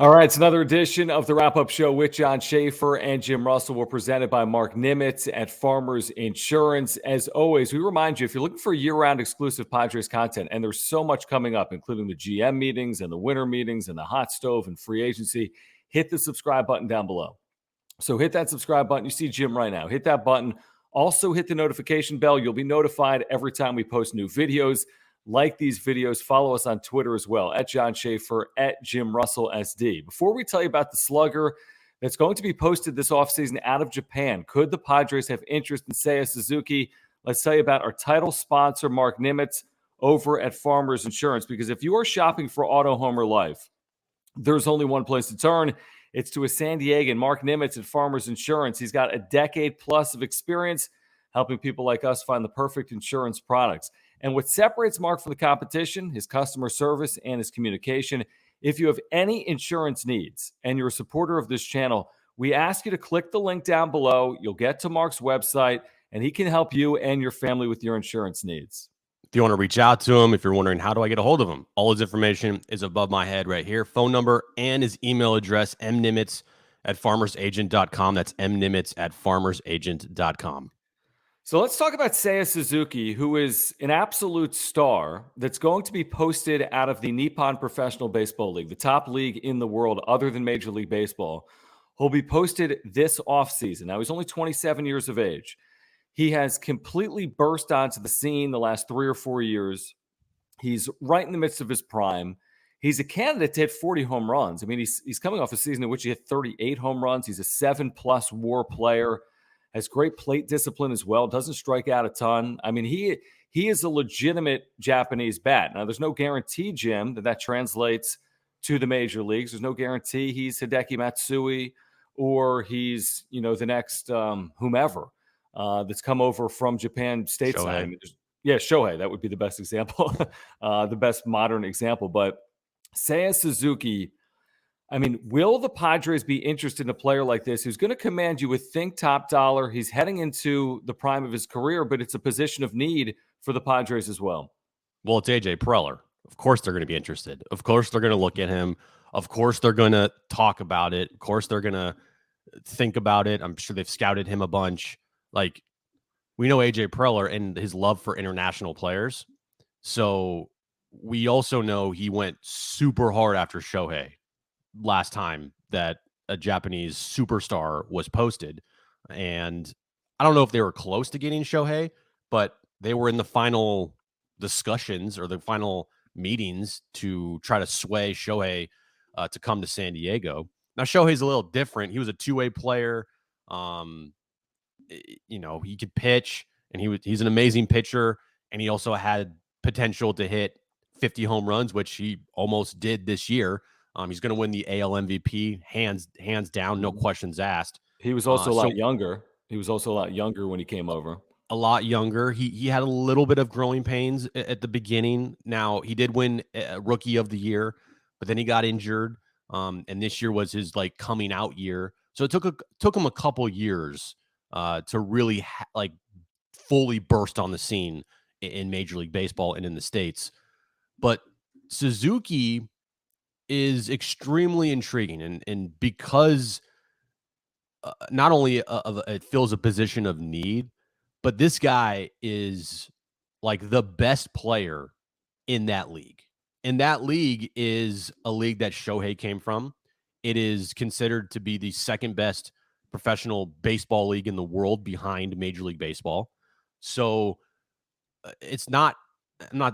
All right, it's another edition of the Wrap-Up Show with John Schaefer and Jim Russell. We're presented by Mark Nimitz at Farmers Insurance. As always, we remind you, if you're looking for year-round exclusive Padres content, and there's so much coming up, including the GM meetings and the winter meetings and the hot stove and free agency, hit the subscribe button down below. So hit that subscribe button. You see Jim right now. Hit that button. Also hit the notification bell. You'll be notified every time we post new videos. Like these videos, follow us on Twitter as well, at John Schaefer, at Jim Russell SD. Before we tell you about the slugger that's going to be posted this offseason out of Japan, could the Padres have interest in Seiya Suzuki? Let's tell you about our title sponsor, Mark Nimitz, over at Farmers Insurance. Because if you are shopping for auto, home, or life, there's only one place to turn. It's to a San Diegan, Mark Nimitz at Farmers Insurance. He's got a decade plus of experience helping people like us find the perfect insurance products. And what separates Mark from the competition, his customer service and his communication. If you have any insurance needs and you're a supporter of this channel, we ask you to click the link down below. You'll get to Mark's website, and he can help you and your family with your insurance needs. If you want to reach out to him, if you're wondering how do I get a hold of him, all his information is above my head right here. Phone number and his email address, mnimitz@farmersagent.com. That's mnimitz@farmersagent.com. So let's talk about Seiya Suzuki, who is an absolute star that's going to be posted out of the Nippon Professional Baseball League, the top league in the world other than Major League Baseball. He'll be posted this offseason. Now, he's only 27 years of age. He has completely burst onto the scene the last 3 or 4 years. He's right in the midst of his prime. He's a candidate to hit 40 home runs. I mean, he's coming off a season in which he hit 38 home runs. He's a 7+ WAR player. Has great plate discipline as well, doesn't strike out a ton. I mean, he is a legitimate Japanese bat. Now, there's no guarantee, Jim, that translates to the major leagues. There's no guarantee he's Hideki Matsui or he's, the next whomever that's come over from Japan stateside. I mean, Shohei, that would be the best example, the best modern example. But Seiya Suzuki, I mean, will the Padres be interested in a player like this who's going to command, you would think, top dollar? He's heading into the prime of his career, but it's a position of need for the Padres as well. Well, it's AJ Preller. Of course they're going to be interested. Of course they're going to look at him. Of course they're going to talk about it. Of course they're going to think about it. I'm sure they've scouted him a bunch. Like, we know AJ Preller and his love for international players. So we also know he went super hard after Shohei last time that a Japanese superstar was posted. And I don't know if they were close to getting Shohei, but they were in the final discussions or the final meetings to try to sway Shohei to come to San Diego. Now, Shohei's a little different. He was a two-way player. He could pitch, and he's an amazing pitcher, and he also had potential to hit 50 home runs, which he almost did this year. He's going to win the AL MVP, hands down, no questions asked. He was also a lot younger. He was also a lot younger when he came over. A lot younger. He had a little bit of growing pains at the beginning. Now, he did win Rookie of the Year, but then he got injured. And this year was his coming out year. So it took him a couple years to really fully burst on the scene in Major League Baseball and in the States. But Suzuki is extremely intriguing, and because not only it fills a position of need, but this guy is the best player in that league. And that league is a league that Shohei came from. It is considered to be the second best professional baseball league in the world behind Major League Baseball. So it's not.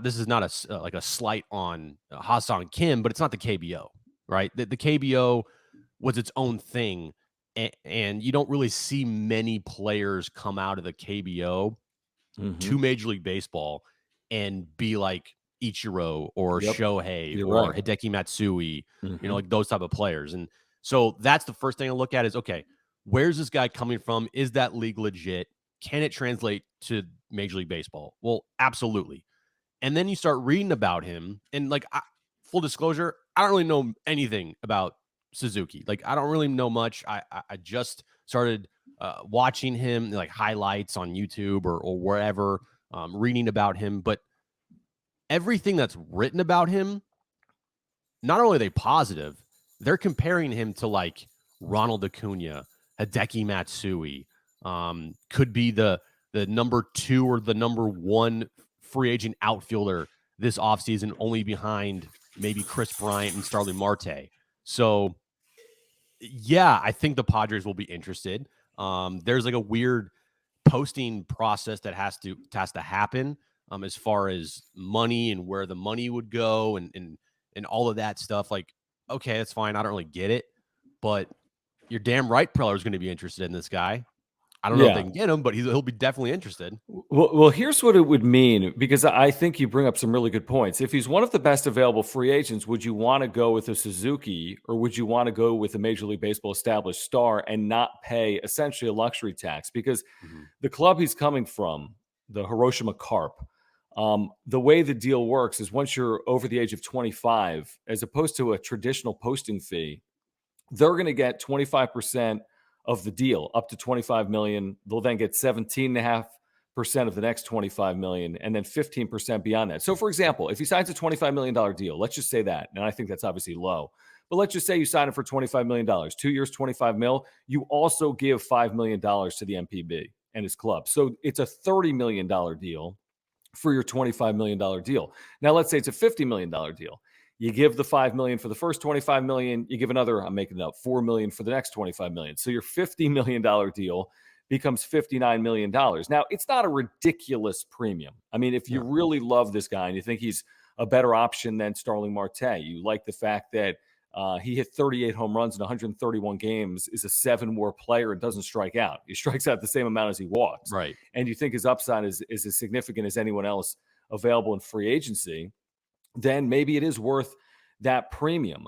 This is not a slight on Ha-Seong Kim, but it's not the KBO, right? The KBO was its own thing, and you don't really see many players come out of the KBO to Major League Baseball and be like Ichiro or Shohei or Hideki Matsui, those type of players. And so that's the first thing I look at is, okay, where's this guy coming from? Is that league legit? Can it translate to Major League Baseball? Well, absolutely. And then you start reading about him, and full disclosure, I don't really know anything about Suzuki. I don't really know much. I just started watching him, highlights on YouTube or wherever, reading about him. But everything that's written about him, not only are they positive, they're comparing him to like Ronald Acuna, Hideki Matsui, could be the number 2 or the number 1 free agent outfielder this offseason, only behind maybe Chris Bryant and Starling Marte. So, yeah, I think the Padres will be interested. There's like a weird posting process that has to happen as far as money and where the money would go and all of that stuff. Like, okay, that's fine. I don't really get it, but you're damn right Preller is going to be interested in this guy. I don't know if they can get him, but he'll be definitely interested. Well, here's what it would mean, because I think you bring up some really good points. If he's one of the best available free agents, would you want to go with a Suzuki, or would you want to go with a Major League Baseball established star and not pay essentially a luxury tax? Because the club he's coming from, the Hiroshima Carp, the way the deal works is once you're over the age of 25, as opposed to a traditional posting fee, they're going to get 25% of the deal up to 25 million. They'll then get 17.5% of the next 25 million, and then 15% beyond that. So for example, if he signs a $25 million deal, let's just say that, and I think that's obviously low, but let's just say you sign it for $25 million, 2 years, 25 mil. You also give $5 million to the MPB and his club. So it's a $30 million deal for your $25 million deal. Now, let's say it's a $50 million deal. You give the $5 million for the first $25 million. You give another, I'm making it up, $4 million for the next $25 million. So your $50 million deal becomes $59 million. Now, it's not a ridiculous premium. I mean, if you really love this guy and you think he's a better option than Starling Marte, you like the fact that he hit 38 home runs in 131 games, is a 7-WAR player and doesn't strike out. He strikes out the same amount as he walks. Right. And you think his upside is as significant as anyone else available in free agency, then maybe it is worth that premium.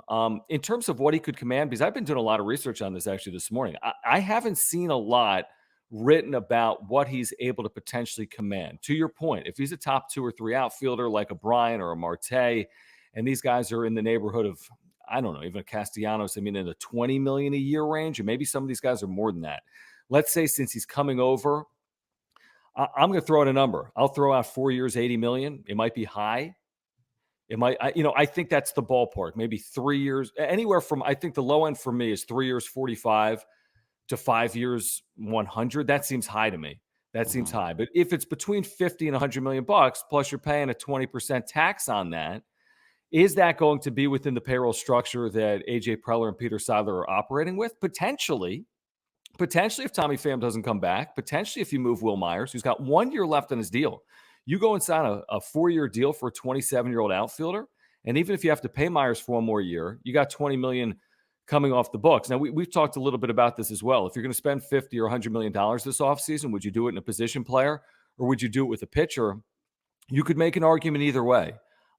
In terms of what he could command, because I've been doing a lot of research on this actually this morning, I haven't seen a lot written about what he's able to potentially command. To your point, if he's a top 2 or 3 outfielder like a Bryant or a Marte, and these guys are in the neighborhood of, I don't know, even a Castellanos, I mean, in the 20 million a year range, and maybe some of these guys are more than that. Let's say since he's coming over, I'm going to throw out a number. I'll throw out 4 years, 80 million. It might be high. It might, I think that's the ballpark. Maybe 3 years, anywhere from, I think the low end for me is 3 years, 45 to 5 years, 100. That seems high to me. That seems high. But if it's between 50 and 100 million bucks, plus you're paying a 20% tax on that, is that going to be within the payroll structure that AJ Preller and Peter Seidler are operating with? Potentially, if Tommy Pham doesn't come back, potentially if you move Will Myers, who's got 1 year left on his deal. You go and sign a 4-year deal for a 27-year-old outfielder, and even if you have to pay Myers for 1 more year, you got $20 million coming off the books. Now, we've talked a little bit about this as well. If you're going to spend $50 or $100 million this offseason, would you do it in a position player or would you do it with a pitcher? You could make an argument either way.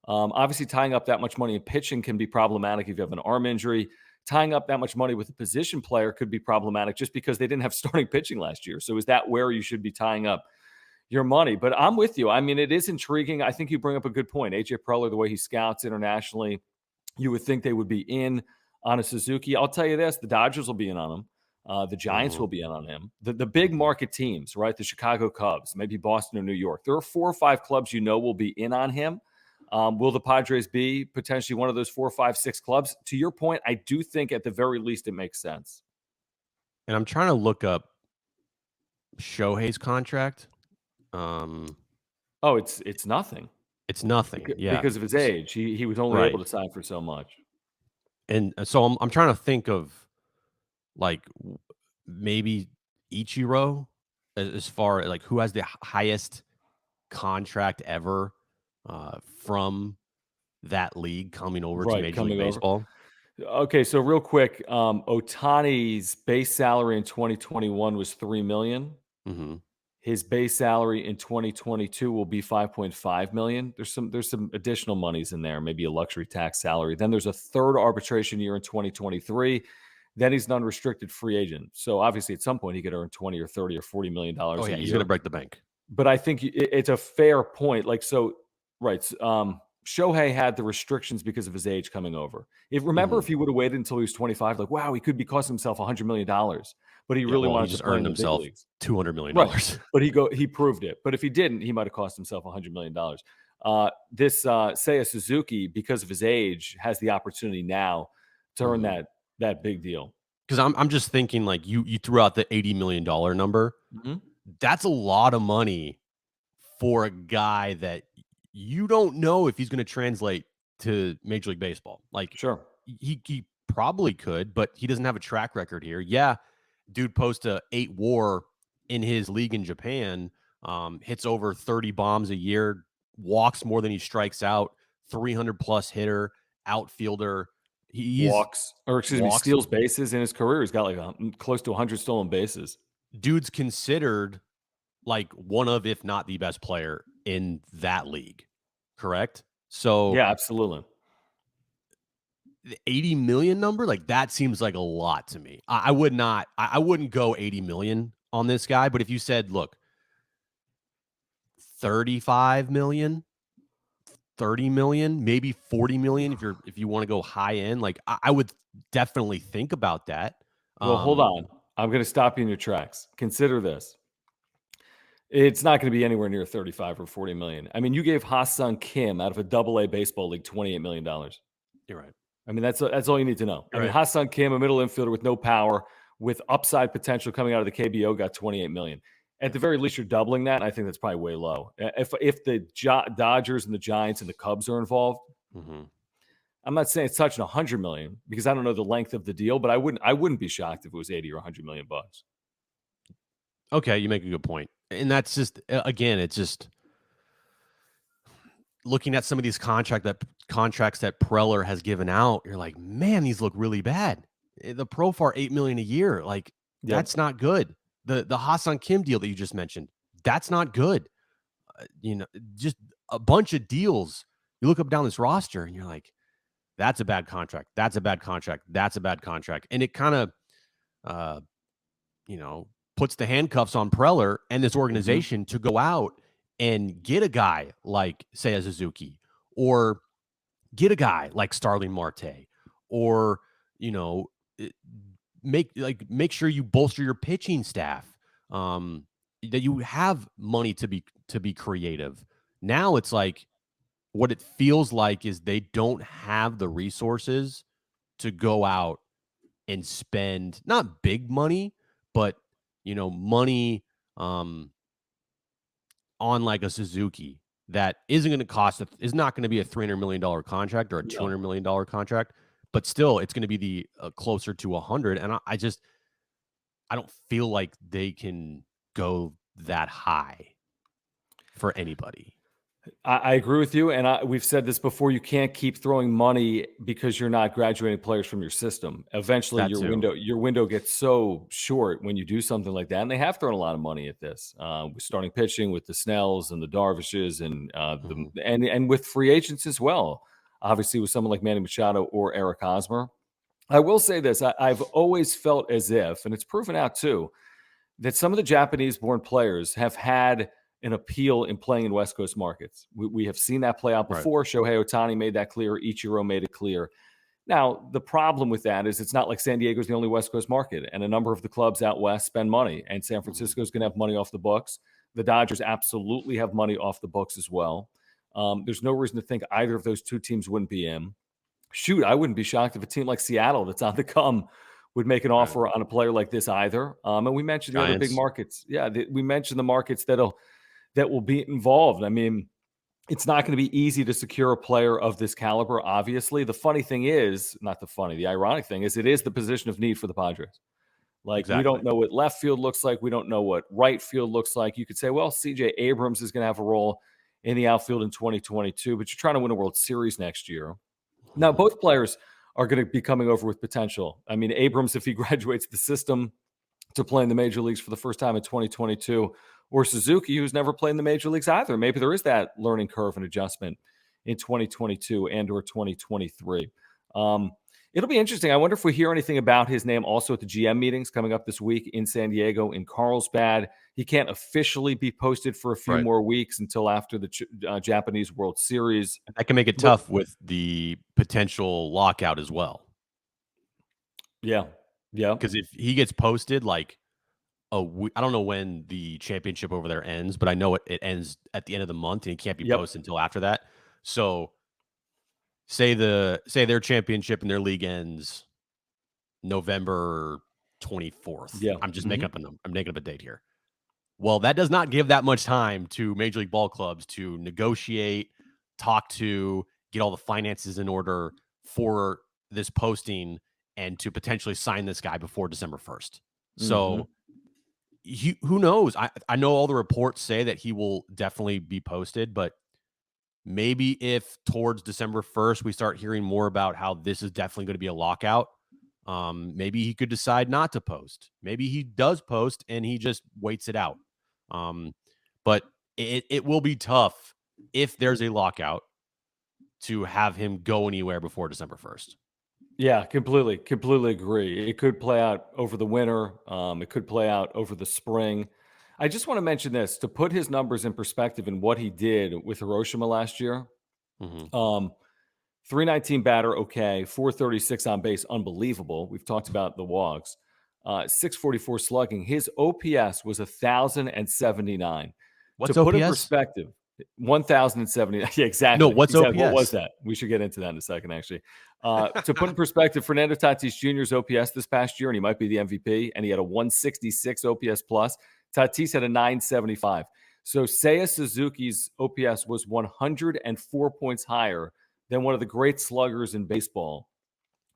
Obviously, tying up that much money in pitching can be problematic if you have an arm injury. Tying up that much money with a position player could be problematic just because they didn't have starting pitching last year. So is that where you should be tying up your money? But I'm with you. I mean, it is intriguing. I think you bring up a good point. AJ Preller, the way he scouts internationally, you would think they would be in on a Suzuki. I'll tell you this, the Dodgers will be in on him. The Giants will be in on him. The big market teams, right? The Chicago Cubs, maybe Boston or New York. There are 4 or 5 clubs will be in on him. Will the Padres be potentially one of those 4, 5, 6 clubs? To your point, I do think at the very least it makes sense. And I'm trying to look up Shohei's contract. It's nothing. It's nothing. Because of his age. He was only able to sign for so much. And so I'm trying to think of like maybe Ichiro as far as like who has the highest contract ever from that league coming over to Major League Baseball. Okay, so real quick, Ohtani's base salary in 2021 was $3 million. His base salary in 2022 will be $5.5 million. There's some additional monies in there, maybe a luxury tax salary. Then there's a third arbitration year in 2023. Then he's an unrestricted free agent. So obviously at some point he could earn 20 or 30 or $40 million a year. He's going to break the bank. But I think it's a fair point. Like, so, right. Shohei had the restrictions because of his age coming over. Remember, if he would have waited until he was 25, like, wow, he could be costing himself $100 million. But he really wanted to earn himself $200 million. Right. But he proved it. But if he didn't, he might have cost himself $100 million. This Seiya Suzuki, because of his age, has the opportunity now to earn that big deal. Because I'm just thinking, like, you threw out the $80 million number. That's a lot of money for a guy that you don't know if he's going to translate to Major League Baseball. Like, Sure. he probably could, but he doesn't have a track record here. Yeah, dude posts a 8 WAR in his league in Japan, hits over 30 bombs a year, walks more than he strikes out, 300 plus hitter, outfielder. He's steals bases in his career. He's got like close to 100 stolen bases. Dude's considered like one of, if not the best player in that league. Correct? So yeah, absolutely. The 80 million number, like, that seems like a lot to me. I wouldn't go 80 million on this guy, but if you said, look, 35 million, 30 million, maybe 40 million if you want to go high end, like, I would definitely think about that. Well, hold on. I'm going to stop you in your tracks. Consider this. It's not going to be anywhere near 35 or 40 million. I mean, you gave Ha-Seong Kim out of a double-A baseball league $28 million. You're right. I mean, that's all you need to know. You're I mean, right. Ha-Seong Kim, a middle infielder with no power, with upside potential coming out of the KBO, got $28 million. At the very least, you're doubling that. And I think that's probably way low. If the Dodgers and the Giants and the Cubs are involved, I'm not saying it's touching $100 million because I don't know the length of the deal, but I wouldn't be shocked if it was 80 or $100 million bucks. Okay, you make a good point. And that's just, again, it's just looking at some of these contracts that Preller has given out. You're like, man, these look really bad. The Profar $8 million a year, like, that's not good. The Ha-Seong Kim deal that you just mentioned, that's not good. Just a bunch of deals. You look up down this roster and you're like, that's a bad contract. That's a bad contract. That's a bad contract. And it kind of, puts the handcuffs on Preller and this organization to go out and get a guy like Seiya Suzuki, or get a guy like Starling Marte, or, make sure you bolster your pitching staff, that you have money to be creative. Now it's like, what it feels like is they don't have the resources to go out and spend not big money, but money on like a Suzuki that isn't going to cost, is not going to be a $300 million contract or a $200 million contract, but still it's going to be the closer to 100. And I don't feel like they can go that high for anybody. I agree with you, and we've said this before. You can't keep throwing money because you're not graduating players from your system. Eventually, your window gets so short when you do something like that. And they have thrown a lot of money at this, with starting pitching, with the Snells and the Darvishes, and and with free agents as well. Obviously, with someone like Manny Machado or Eric Hosmer. I will say this: I've always felt as if, and it's proven out too, that some of the Japanese-born players have had an appeal in playing in West Coast markets. We have seen that play out before. Right. Shohei Ohtani made that clear. Ichiro made it clear. Now, the problem with that is it's not like San Diego's the only West Coast market, and a number of the clubs out west spend money, and San Francisco's going to have money off the books. The Dodgers absolutely have money off the books as well. There's no reason to think either of those two teams wouldn't be in. Shoot, I wouldn't be shocked if a team like Seattle that's on the come would make an offer on a player like this either. And we mentioned the other big markets. Yeah, we mentioned the markets that will be involved. I mean, it's not going to be easy to secure a player of this caliber, obviously. The ironic thing is it is the position of need for the Padres. Like, we don't know what left field looks like. We don't know what right field looks like. You could say, well, CJ Abrams is going to have a role in the outfield in 2022, but you're trying to win a World Series next year. Now, both players are going to be coming over with potential. I mean, Abrams, if he graduates the system to play in the major leagues for the first time in 2022, or Suzuki, who's never played in the major leagues either. Maybe there is that learning curve and adjustment in 2022 and or 2023. It'll be interesting. I wonder if we hear anything about his name also at the GM meetings coming up this week in San Diego, in Carlsbad. He can't officially be posted for a few more weeks until after the Japanese World Series. That can make it tough with the potential lockout as well. Yeah. Yeah. Because if he gets posted like I don't know when the championship over there ends, but I know it ends at the end of the month and he can't be posted until after that. So say their championship and their league ends November 24th. Yeah. I'm just making up a number. I'm making up a date here. Well, that does not give that much time to Major League Ball clubs to negotiate, talk to, get all the finances in order for this posting and to potentially sign this guy before December 1st. So who knows? I know all the reports say that he will definitely be posted, but maybe if towards December 1st, we start hearing more about how this is definitely going to be a lockout, maybe he could decide not to post. Maybe he does post and he just waits it out. But it will be tough if there's a lockout to have him go anywhere before December 1st. Yeah, completely agree. It could play out over the winter. It could play out over the spring. I just want to mention this to put his numbers in perspective and what he did with Hiroshima last year. 319 batter, okay. 436 on base, unbelievable. We've talked about the walks. 644 slugging. His OPS was 1,079. What's to put in OPS? perspective, 1,079. Yeah, exactly. No, what's exactly. OPS? What was that? We should get into that in a second, actually. To put in perspective, Fernando Tatis Jr.'s OPS this past year, and he might be the MVP, and he had a 166 OPS plus. Tatis had a 975. So Seiya Suzuki's OPS was 104 points higher than one of the great sluggers in baseball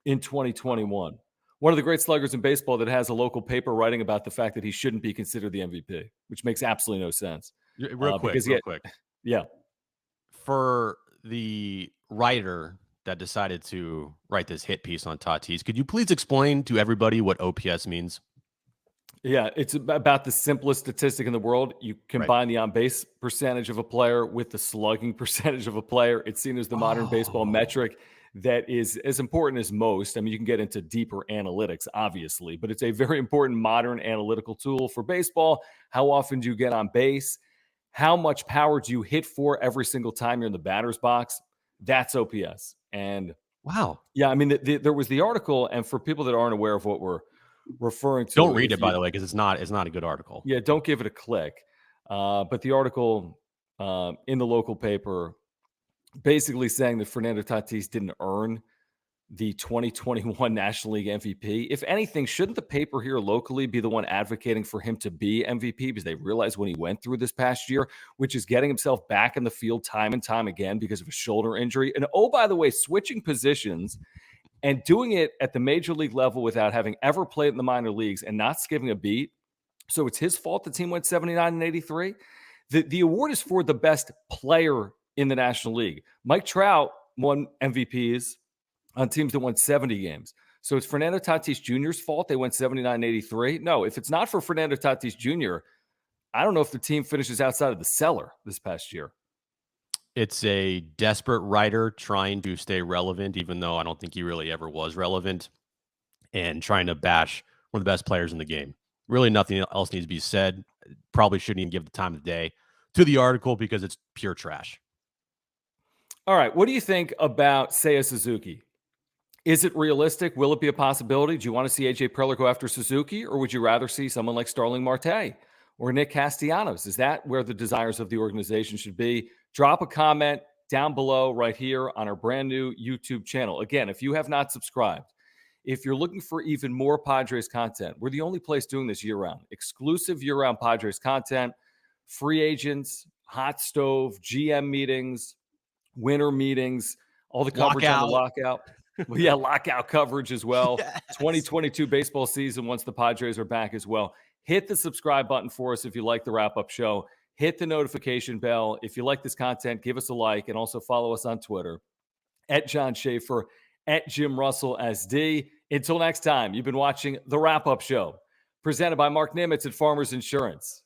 in 2021. One of the great sluggers in baseball that has a local paper writing about the fact that he shouldn't be considered the MVP, which makes absolutely no sense. Real quick. Yeah. For the writer that decided to write this hit piece on Tatis, could you please explain to everybody what OPS means? Yeah, it's about the simplest statistic in the world. You combine the on-base percentage of a player with the slugging percentage of a player. It's seen as the modern baseball metric that is as important as most. I mean, you can get into deeper analytics, obviously, but it's a very important modern analytical tool for baseball. How often do you get on base? How much power do you hit for every single time you're in the batter's box? That's OPS. And wow. Yeah, I mean, there was the article, and for people that aren't aware of what we're referring to, don't read it, by the way, because it's not a good article. Yeah, don't give it a click. But the article in the local paper basically saying that Fernando Tatis didn't earn the 2021 National League MVP. If anything, shouldn't the paper here locally be the one advocating for him to be MVP, because they realize when he went through this past year, which is getting himself back in the field time and time again because of a shoulder injury. And oh, by the way, switching positions and doing it at the major league level without having ever played in the minor leagues and not skipping a beat. So it's his fault the team went 79 and 83. The award is for the best player in the National League. Mike Trout won MVPs on teams that won 70 games. So it's Fernando Tatis Jr.'s fault they went 79 and 83. No, if it's not for Fernando Tatis Jr., I don't know if the team finishes outside of the cellar this past year. It's a desperate writer trying to stay relevant, even though I don't think he really ever was relevant, and trying to bash one of the best players in the game. Really nothing else needs to be said. Probably shouldn't even give the time of the day to the article because it's pure trash. All right. What do you think about Seiya Suzuki? Is it realistic? Will it be a possibility? Do you want to see AJ Preller go after Suzuki, or would you rather see someone like Starling Marte or Nick Castellanos? Is that where the desires of the organization should be? Drop a comment down below right here on our brand new YouTube channel. Again, if you have not subscribed, if you're looking for even more Padres content, we're the only place doing this year-round. Exclusive year-round Padres content, free agents, hot stove, GM meetings, winter meetings, all the coverage on the lockout. Well, yeah, lockout coverage as well. Yes. 2022 baseball season once the Padres are back as well. Hit the subscribe button for us if you like the wrap-up show. Hit the notification bell. If you like this content, give us a like, and also follow us on Twitter at John Schaefer, at Jim Russell SD. Until next time, you've been watching The Wrap-Up Show, presented by Mark Nimitz at Farmers Insurance.